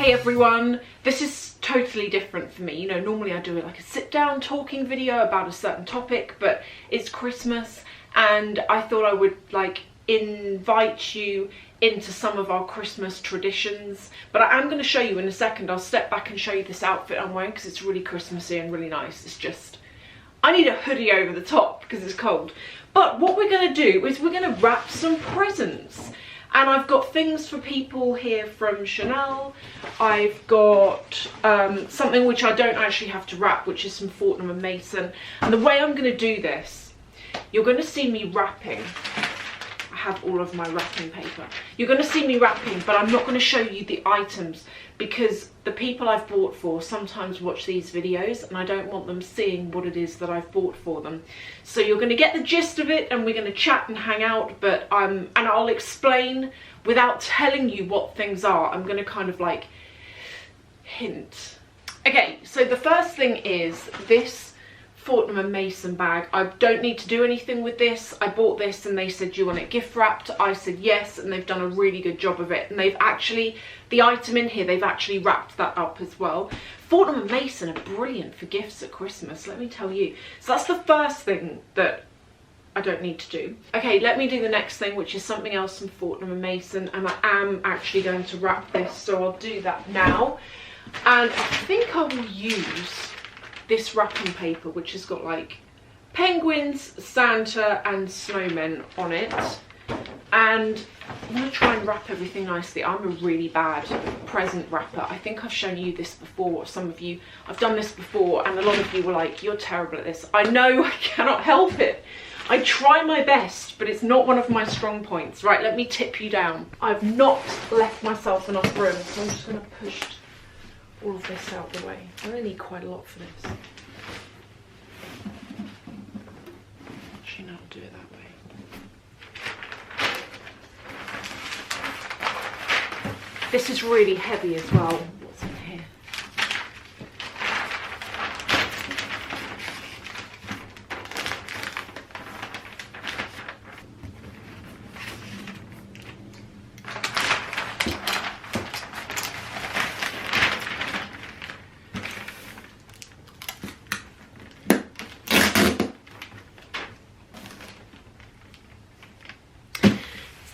Hey everyone, this is totally different for me. You know, normally I do like a sit down talking video about a certain topic, but it's Christmas and I thought I would like invite you into some of our Christmas traditions. But I am going to show you in a second. I'll step back and show you this outfit I'm wearing because it's really Christmassy and really nice. It's just, I need a hoodie over the top because it's cold. But what we're going to do is we're going to wrap some presents. And I've got things for people here from Chanel. I've got something which I don't actually have to wrap, which is some Fortnum & Mason. And the way I'm going to do this, you're going to see me wrapping. I have all of my wrapping paper. You're going to see me wrapping, but I'm not going to show you the items because the people I've bought for sometimes watch these videos and I don't want them seeing what it is that I've bought for them. So you're going to get the gist of it and we're going to chat and hang out, but and I'll explain without telling you what things are. I'm going to kind of like hint. Okay, so the first thing is this Fortnum & Mason bag. I don't need to do anything with this. I bought this and they said, do you want it gift wrapped? I said yes, and they've done a really good job of it. And they've actually, the item in here, they've actually wrapped that up as well. Fortnum & Mason are brilliant for gifts at Christmas, let me tell you. So that's the first thing that I don't need to do. Okay, let me do the next thing, which is something else from Fortnum & Mason, and I am actually going to wrap this, so I'll do that now. And I think I will use this wrapping paper, which has got like penguins, Santa and snowmen on it, and I'm going to try and wrap everything nicely. I'm a really bad present wrapper. I think I've shown you this before, some of you, I've done this before, and a lot of you were like, you're terrible at this. I know, I cannot help it. I try my best, but it's not one of my strong points. Right, let me tip you down. I've not left myself enough room, so I'm just going to push all of this out the way. I really need quite a lot for this. Actually, no, I'll do it that way. This is really heavy as well. What's in here?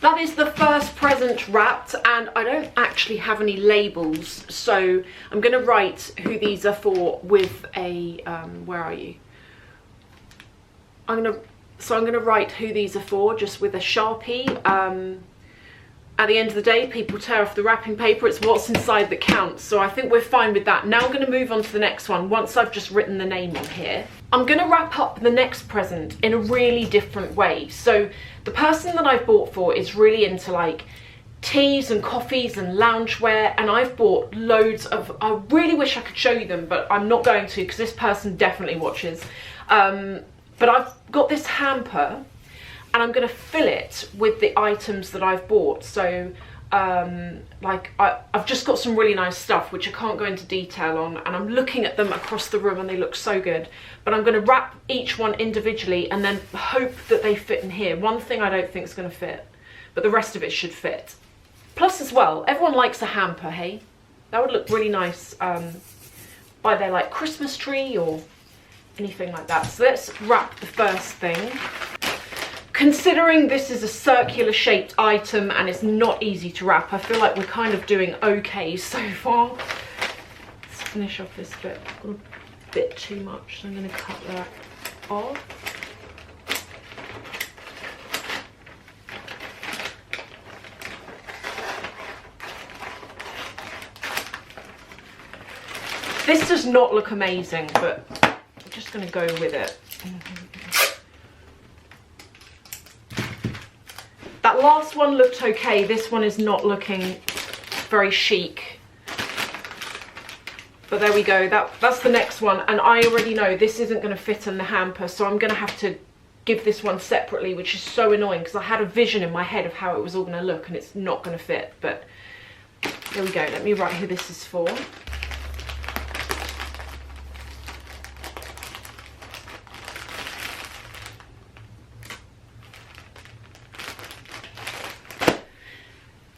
That is the first present wrapped, and I don't actually have any labels, so I'm going to write who these are for with a, where are you? I'm going to write who these are for just with a Sharpie. At the end of the day, people tear off the wrapping paper, it's what's inside that counts, so I think we're fine with that. Now I'm going to move on to the next one once I've just written the name on here. I'm going to wrap up the next present in a really different way. So the person that I've bought for is really into like teas and coffees and loungewear, and I've bought loads of, I really wish I could show you them, but I'm not going to because this person definitely watches. But I've got this hamper and I'm going to fill it with the items that I've bought. So like I've just got some really nice stuff which I can't go into detail on, and I'm looking at them across the room and they look so good, but I'm going to wrap each one individually and then hope that they fit in here. One thing I don't think is going to fit, but the rest of it should fit. Plus as well, everyone likes a hamper, hey? That would look really nice by their like Christmas tree or anything like that. So let's wrap the first thing. Considering this is a circular shaped item and it's not easy to wrap, I feel like we're kind of doing okay so far. Let's finish off this bit. I've got a bit too much, so I'm going to cut that off. This does not look amazing, but I'm just going to go with it. That last one looked okay. This one is not looking very chic. But there we go. That's the next one. And I already know this isn't going to fit in the hamper, so I'm going to have to give this one separately, which is so annoying because I had a vision in my head of how it was all going to look and it's not going to fit. But there we go. Let me write who this is for.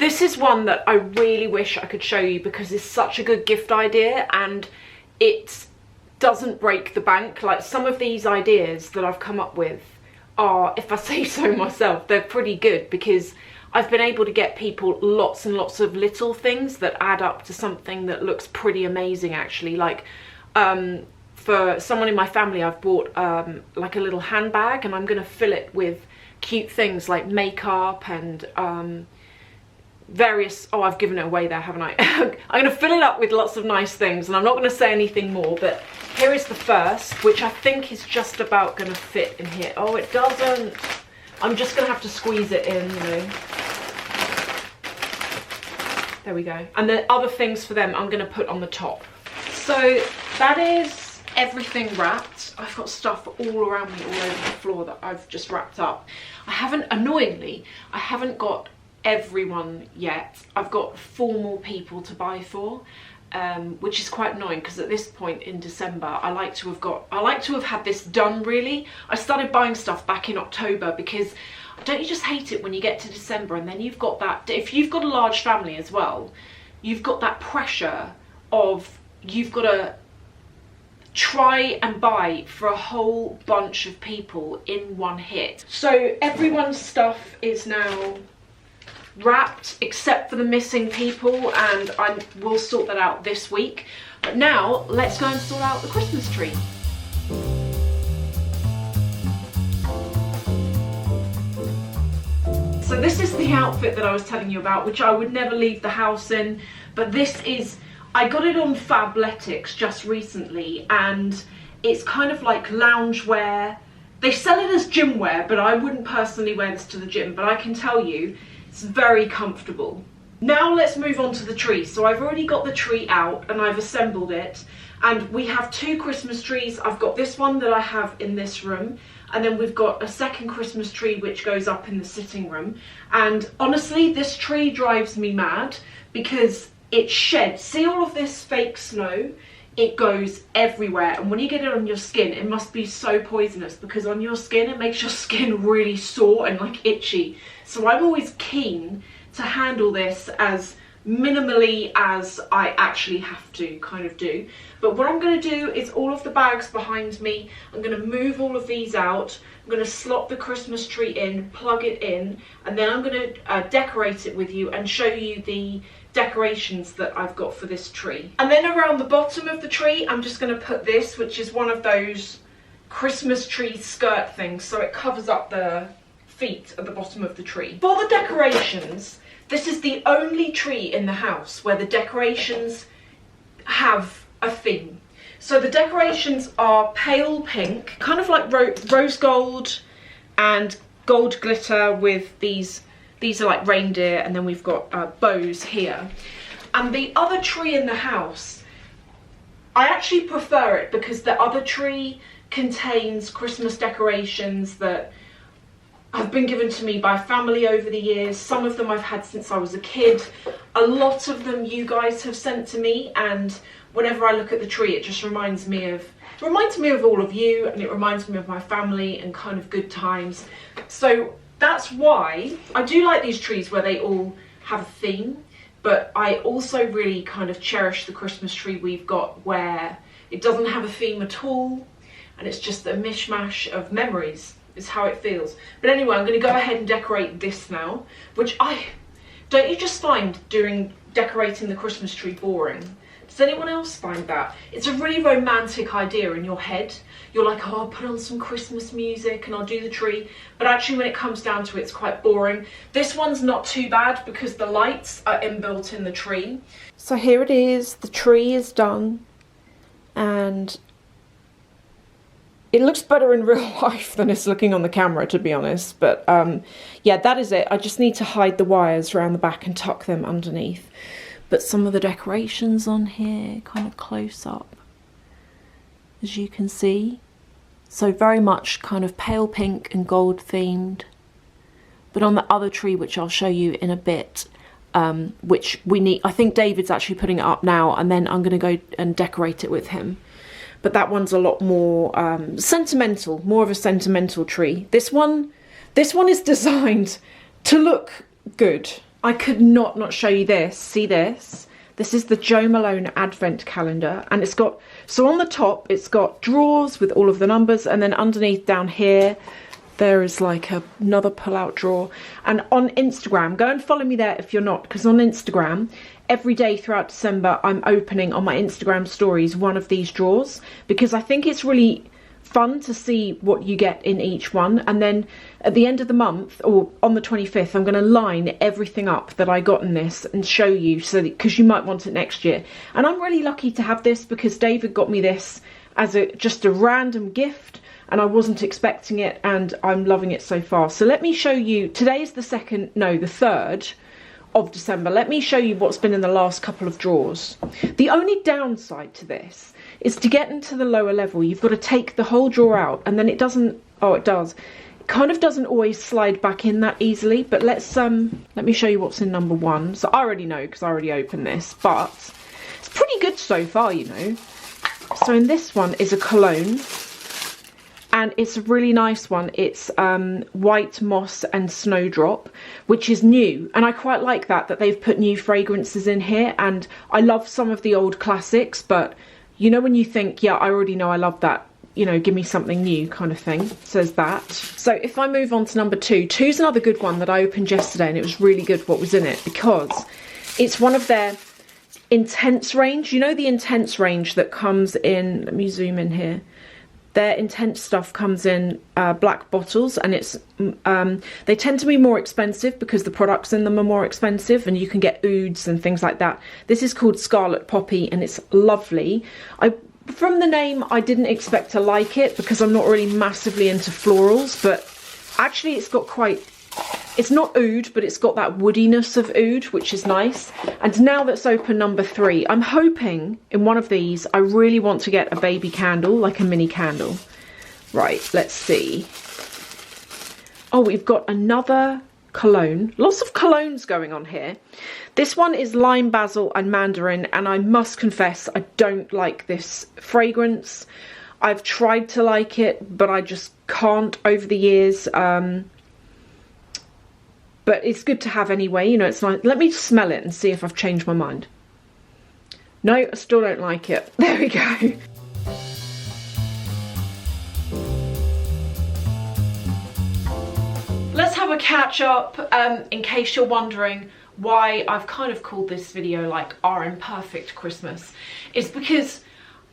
This is one that I really wish I could show you because it's such a good gift idea and it doesn't break the bank. Like, some of these ideas that I've come up with are, if I say so myself, they're pretty good because I've been able to get people lots and lots of little things that add up to something that looks pretty amazing actually. Like, for someone in my family, I've bought like a little handbag, and I'm gonna fill it with cute things like makeup and various, oh, I've given it away there, haven't I? I'm gonna fill it up with lots of nice things, and I'm not gonna say anything more, but here is the first, which I think is just about gonna fit in here. Oh, it doesn't. I'm just gonna have to squeeze it in, you know. There we go. And the other things for them I'm gonna put on the top. So that is everything wrapped. I've got stuff all around me, all over the floor that I've just wrapped up. Annoyingly, I haven't got everyone yet. I've got 4 more people to buy for, which is quite annoying because at this point in December I like to have had this done really. I started buying stuff back in October because don't you just hate it when you get to December and then you've got that, if you've got a large family as well, you've got that pressure of you've got to try and buy for a whole bunch of people in one hit. So everyone's stuff is now wrapped except for the missing people, and I will sort that out this week. But now let's go and sort out the Christmas tree. So this is the outfit that I was telling you about, which I would never leave the house in, but this is, I got it on Fabletics just recently, and it's kind of like lounge wear. They sell it as gym wear, but I wouldn't personally wear this to the gym, but I can tell you it's very comfortable. Now let's move on to the tree. So I've already got the tree out and I've assembled it, and we have 2 Christmas trees. I've got this one that I have in this room, and then we've got a second Christmas tree which goes up in the sitting room. And honestly, this tree drives me mad because it sheds. See all of this fake snow? It goes everywhere, and when you get it on your skin, it must be so poisonous because on your skin it makes your skin really sore and like itchy. So I'm always keen to handle this as minimally as I actually have to kind of do. But what I'm going to do is all of the bags behind me, I'm going to move all of these out, I'm going to slot the Christmas tree in, plug it in, and then I'm going to decorate it with you and show you the decorations that I've got for this tree. And then around the bottom of the tree I'm just going to put this, which is one of those Christmas tree skirt things, so it covers up the feet at the bottom of the tree. For the decorations, this is the only tree in the house where the decorations have a theme. So the decorations are pale pink, kind of like rose gold and gold glitter with these are like reindeer, and then we've got bows here. And the other tree in the house, I actually prefer it because the other tree contains Christmas decorations that have been given to me by family over the years. Some of them I've had since I was a kid. A lot of them you guys have sent to me, and whenever I look at the tree it just reminds me of all of you, and it reminds me of my family and kind of good times. So that's why I do like these trees where they all have a theme, but I also really kind of cherish the Christmas tree we've got where it doesn't have a theme at all and it's just a mishmash of memories is how it feels. But anyway, I'm going to go ahead and decorate this now, which don't you just find decorating the Christmas tree boring? Does anyone else find that? It's a really romantic idea in your head. You're like, oh, I'll put on some Christmas music and I'll do the tree. But actually when it comes down to it, it's quite boring. This one's not too bad because the lights are inbuilt in the tree. So here it is, the tree is done. And it looks better in real life than it's looking on the camera, to be honest. But yeah, that is it. I just need to hide the wires around the back and tuck them underneath. But some of the decorations on here, kind of close up, as you can see. So very much kind of pale pink and gold themed. But on the other tree, which I'll show you in a bit, which we need, I think David's actually putting it up now, and then I'm going to go and decorate it with him. But that one's a lot more sentimental, more of a sentimental tree. This one is designed to look good. I could not show you this. See this? This is the Jo Malone Advent Calendar, and it's got, so on the top it's got drawers with all of the numbers, and then underneath down here there is like another pull-out drawer. And on Instagram, go and follow me there if you're not, because on Instagram every day throughout December I'm opening on my Instagram stories one of these drawers, because I think it's really fun to see what you get in each one. And then at the end of the month, or on the 25th, I'm going to line everything up that I got in this and show you, so because you might want it next year. And I'm really lucky to have this, because David got me this as just a random gift, and I wasn't expecting it, and I'm loving it so far. So let me show you, today is the 3rd of December. Let me show you what's been in the last couple of drawers. The only downside to this is to get into the lower level, you've got to take the whole drawer out, and then it doesn't, oh it does, it kind of doesn't always slide back in that easily. But let me show you what's in number 1. So I already know because I already opened this, but it's pretty good so far, you know. So in this one is a cologne, and it's a really nice one. It's White Moss and Snowdrop, which is new, and I quite like that they've put new fragrances in here. And I love some of the old classics, but you know when you think, yeah, I already know I love that, you know, give me something new kind of thing. Says that. So if I move on to number 2, 2's another good one that I opened yesterday, and it was really good what was in it, because it's one of their intense range. You know the intense range that comes in, let me zoom in here. Their intense stuff comes in black bottles, and it's they tend to be more expensive because the products in them are more expensive, and you can get ouds and things like that. This is called Scarlet Poppy, and it's lovely. From the name, I didn't expect to like it because I'm not really massively into florals, but actually it's got quite, it's not oud, but it's got that woodiness of oud, which is nice. And now that's open number 3, I'm hoping in one of these, I really want to get a baby candle, like a mini candle. Right, let's see. Oh, we've got another cologne. Lots of colognes going on here. This one is Lime Basil and Mandarin, and I must confess I don't like this fragrance. I've tried to like it, but I just can't over the years. But it's good to have anyway, you know, it's nice. Let me smell it and see if I've changed my mind. No, I still don't like it. There we go. Let's have a catch up, in case you're wondering why I've kind of called this video like our Imperfect Christmas. It's because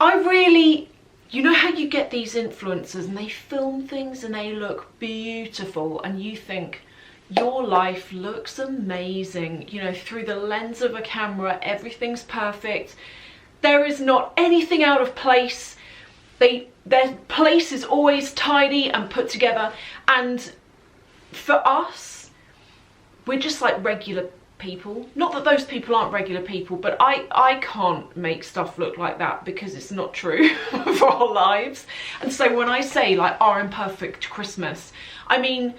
I really, you know how you get these influencers and they film things and they look beautiful, and you think, your life looks amazing, you know, through the lens of a camera, everything's perfect. There is not anything out of place. Their place is always tidy and put together. And for us, we're just like regular people. Not that those people aren't regular people, but I can't make stuff look like that because it's not true for our lives. And so when I say like our Imperfect Christmas, I mean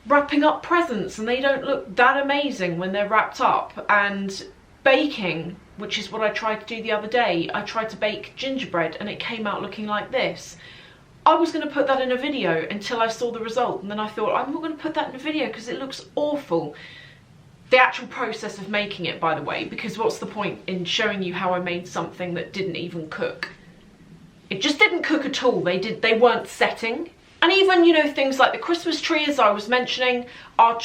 wrapping up presents, and they don't look that amazing when they're wrapped up. And baking, which is what I tried to do the other day. I tried to bake gingerbread and it came out looking like this. I was going to put that in a video until I saw the result, and then I thought, I'm not going to put that in a video because it looks awful. The actual process of making it, by the way, because what's the point in showing you how I made something that didn't even cook? It just didn't cook at all. They weren't setting. And even, you know, things like the Christmas tree, as I was mentioning, our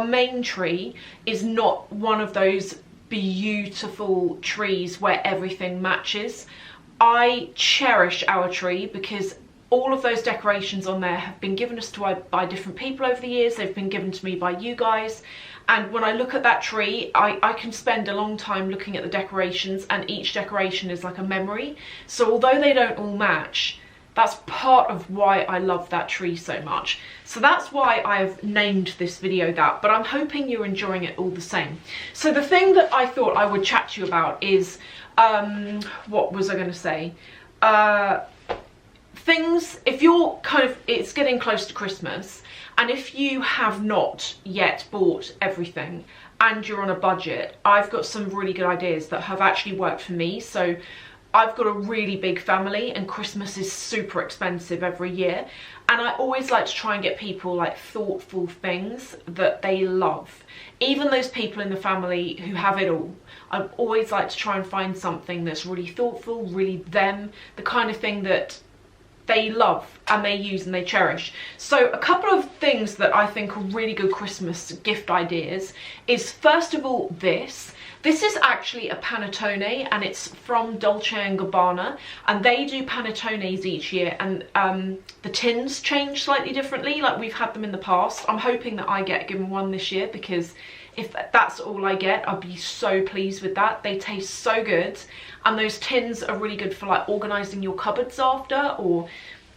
main tree is not one of those beautiful trees where everything matches. I cherish our tree because all of those decorations on there have been given us to by different people over the years. They've been given to me by you guys. And when I look at that tree, I can spend a long time looking at the decorations, and each decoration is like a memory. So although they don't all match, that's part of why I love that tree so much. So that's why I've named this video that, but I'm hoping you're enjoying it all the same. So the thing that I thought I would chat to you about is, what was I going to say? Things, if you're it's getting close to Christmas, and if you have not yet bought everything and you're on a budget, I've got some really good ideas that have actually worked for me. So I've got a really big family and Christmas is super expensive every year, and I always like to try and get people like thoughtful things that they love even those people in the family who have it all, I always like to try and find something that's really thoughtful, really them, the kind of thing that they love and they use and they cherish. So a couple of things that I think are really good Christmas gift ideas is, first of all, this. This is actually a panettone, and it's from Dolce & Gabbana, and they do panettones each year, and the tins change slightly differently, like we've had them in the past. I'm hoping that I get given one this year, because if that's all I get, I'll be so pleased with that. They taste so good, and those tins are really good for like organising your cupboards after, or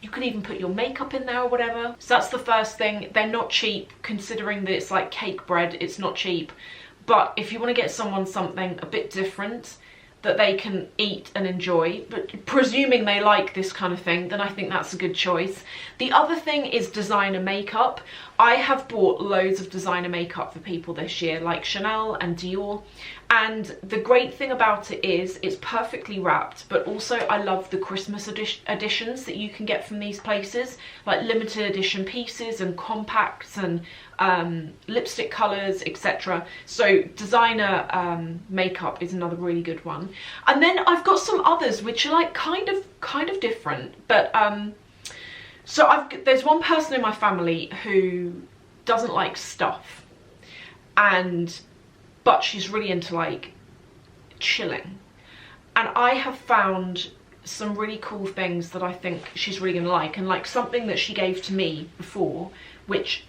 you could even put your makeup in there or whatever. So that's the first thing. They're not cheap, considering that it's like cake bread, it's not cheap. But if you want to get someone something a bit different that they can eat and enjoy, but presuming they like this kind of thing, then I think that's a good choice. The other thing is designer makeup. I have bought loads of designer makeup for people this year, like Chanel and Dior. And the great thing about it is it's perfectly wrapped, but also I love the Christmas editions that you can get from these places, like limited edition pieces and compacts and lipstick colours, etc. So designer makeup is another really good one. And then I've got some others which are like kind of different, but so there's one person in my family who doesn't like stuff, but she's really into like chilling, and I have found some really cool things that I think she's really gonna like. And like something that she gave to me before, which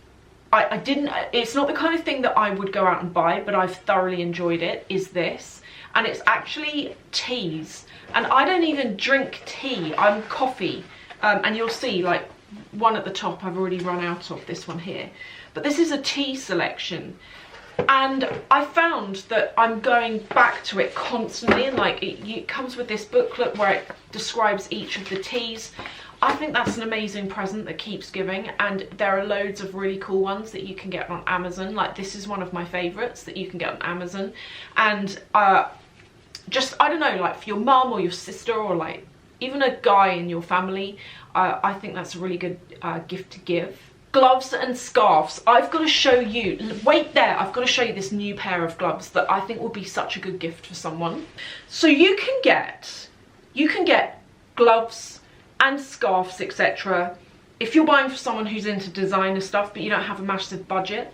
I didn't, it's not the kind of thing that I would go out and buy, but I've thoroughly enjoyed it, is this. And it's actually teas, and I don't even drink tea, I'm coffee. And you'll see like one at the top I've already run out of, this one here, but this is a tea selection. And I found that I'm going back to it constantly, and like it comes with this booklet where it describes each of the teas. I think that's an amazing present that keeps giving, and there are loads of really cool ones that you can get on Amazon. Like this is one of my favourites that you can get on Amazon. And just, I don't know, like for your mum or your sister, or like even a guy in your family, I think that's a really good gift to give. Gloves and scarves. I've got to show you, wait there, I've got to show you this new pair of gloves that I think will be such a good gift for someone. So you can get gloves and scarves, etc. If you're buying for someone who's into designer stuff but you don't have a massive budget,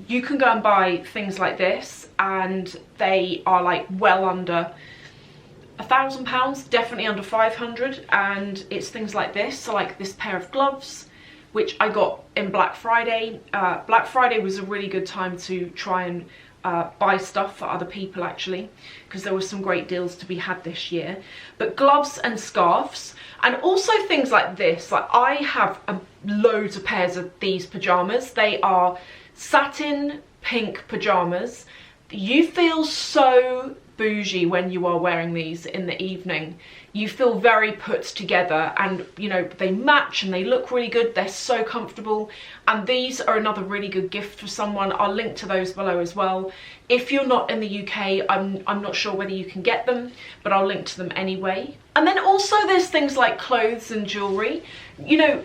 you can go and buy things like this, and they are like well under £1,000, definitely under 500, and it's things like this. So like this pair of gloves, which I got in Black Friday. Black Friday was a really good time to try and buy stuff for other people, actually, because there were some great deals to be had this year. But gloves and scarves, and also things like this. Like I have loads of pairs of these pyjamas. They are satin pink pyjamas. You feel so bougie when you are wearing these in the evening. You feel very put together, and you know, they match and they look really good. They're so comfortable, and these are another really good gift for someone. I'll link to those below as well. If you're not in the UK, I'm not sure whether you can get them, but I'll link to them anyway. And then also there's things like clothes and jewellery. You know,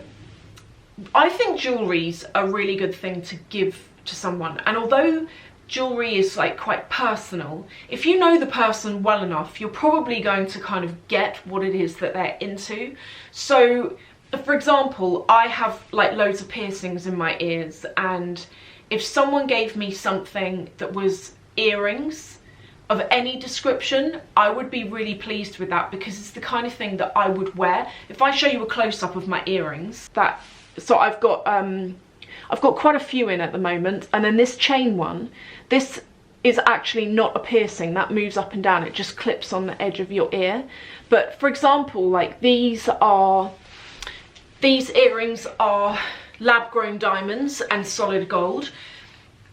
I think jewellery's a really good thing to give to someone, and although jewellery is like quite personal, if you know the person well enough, you're probably going to kind of get what it is that they're into. So for example, I have like loads of piercings in my ears, and if someone gave me something that was earrings of any description, I would be really pleased with that, because it's the kind of thing that I would wear. If I show you a close-up of my earrings, so I've got quite a few in at the moment, and then this chain one, this is actually not a piercing, that moves up and down, it just clips on the edge of your ear. But for example, like these earrings are lab-grown diamonds and solid gold.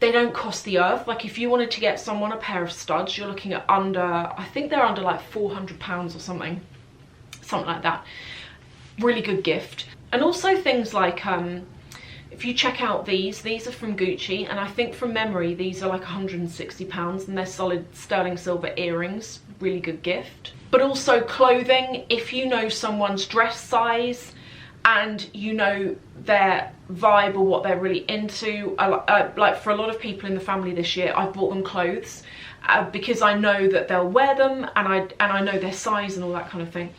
They don't cost the earth. Like if you wanted to get someone a pair of studs, you're looking at I think they're under like £400 or something like that. Really good gift. And also things like if you check out these are from Gucci, and I think from memory these are like £160, and they're solid sterling silver earrings. Really good gift. But also clothing, if you know someone's dress size and you know their vibe or what they're really into. Like for a lot of people in the family this year, I've bought them clothes because I know that they'll wear them, and I know their size and all that kind of thing.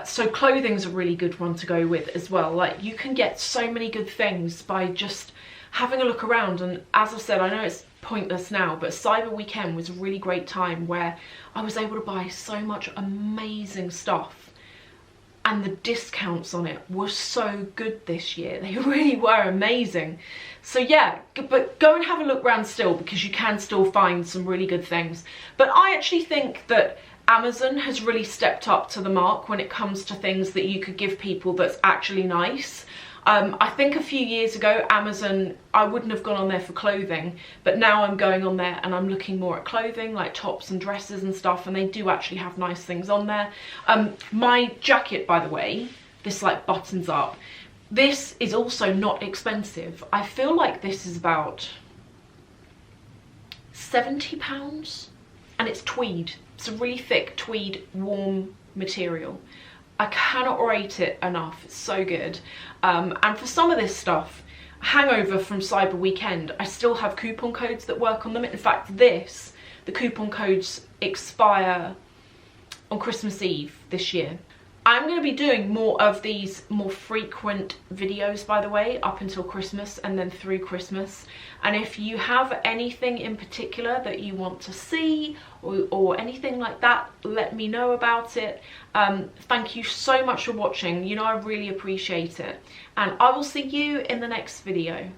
So clothing's a really good one to go with as well. Like, you can get so many good things by just having a look around. And as I said, I know it's pointless now, but Cyber Weekend was a really great time where I was able to buy so much amazing stuff, and the discounts on it were so good this year. They really were amazing. So yeah, but go and have a look around still, because you can still find some really good things. But I actually think that Amazon has really stepped up to the mark when it comes to things that you could give people that's actually nice. I think a few years ago, Amazon, I wouldn't have gone on there for clothing, but now I'm going on there and I'm looking more at clothing, like tops and dresses and stuff, and they do actually have nice things on there. My jacket, by the way, this like buttons up, this is also not expensive. I feel like this is about £70, and it's tweed. It's a really thick tweed, warm material. I cannot rate it enough. It's so good. And for some of this stuff, hangover from Cyber Weekend, I still have coupon codes that work on them. In fact, the coupon codes expire on Christmas Eve this year. I'm going to be doing more of these more frequent videos, by the way, up until Christmas and then through Christmas. And if you have anything in particular that you want to see or anything like that, let me know about it. Thank you so much for watching. You know, I really appreciate it. And I will see you in the next video.